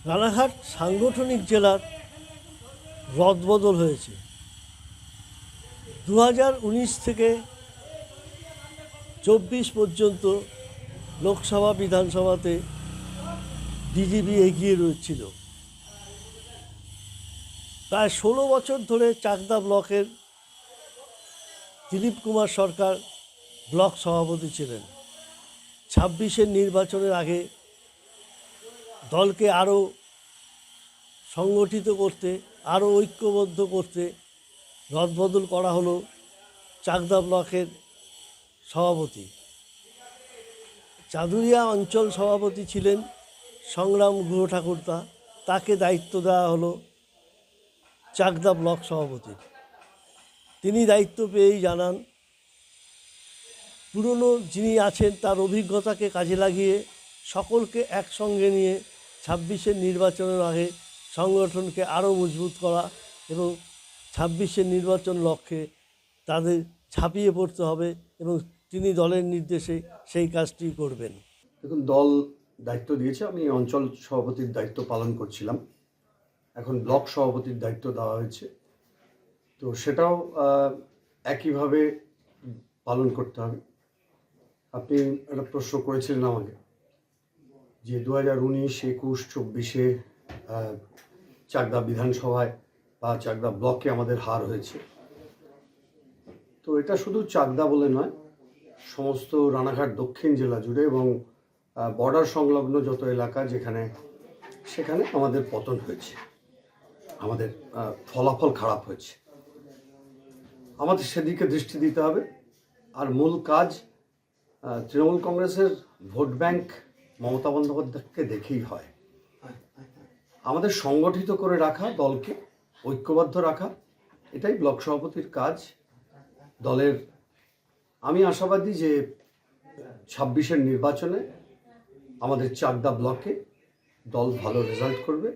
রানাঘাট সাংগঠনিক জেলার রদবদল হয়েছে। 2019 থেকে 24 পর্যন্ত লোকসভা বিধানসভাতে বিজেপি এগিয়ে রয়েছিল। প্রায় 16 বছর ধরে চাকদা ব্লকের দিলীপ কুমার সরকার ব্লক সভাপতি ছিলেন। 26-এর নির্বাচনের আগে দলকে আরও সংগঠিত করতে, আরও ঐক্যবদ্ধ করতে রদবদল করা হলো চাকদা ব্লকের সভাপতি। চাঁদুরিয়া অঞ্চল সভাপতি ছিলেন সংগ্রাম গুহ ঠাকুরতা, তাকে দায়িত্ব দেওয়া হলো চাকদা ব্লক সভাপতির। তিনি দায়িত্ব পেয়েই জানান পুরনো যিনি আছেন তার অভিজ্ঞতাকে কাজে লাগিয়ে সকলকে একসঙ্গে নিয়ে 26-এর নির্বাচনের আগে সংগঠনকে আরও মজবুত করা এবং 26-এর নির্বাচন লক্ষ্যে তাদের ঝাঁপিয়ে পড়তে হবে এবং তিনি দলের নির্দেশে সেই কাজটি করবেন। দেখুন, দল দায়িত্ব দিয়েছে, আমি অঞ্চল সভাপতির দায়িত্ব পালন করছিলাম, এখন ব্লক সভাপতির দায়িত্ব দেওয়া হয়েছে। তো সেটাও একইভাবে পালন করতে হবে। আপনি একটা প্রশ্ন করেছিলেন আমাকে যে 2019, 21, 24-এ চাকদা বিধানসভায় বা চাকদা ব্লকে আমাদের হার হয়েছে। তো এটা শুধু চাকদা বলে নয়, সমস্ত রানাঘাট দক্ষিণ জেলা জুড়ে এবং বর্ডার সংলগ্ন যত এলাকা সেখানে আমাদের পতন হয়েছে, আমাদের ফলাফল খারাপ হয়েছে। আমাদের সেদিকে দৃষ্টি দিতে হবে। আর মূল কাজ তৃণমূল কংগ্রেসের ভোট ব্যাংক মমতা বন্দ্যোপাধ্যায়কে দেখেই হয়। আমাদের সংগঠিত করে রাখা, দলকে ঐক্যবদ্ধ রাখা, এটাই ব্লক সভাপতির কাজ। দলের আমি আশাবাদী যে 26-এর নির্বাচনে আমাদের চাকদা ব্লকে দল ভালো রেজাল্ট করবে।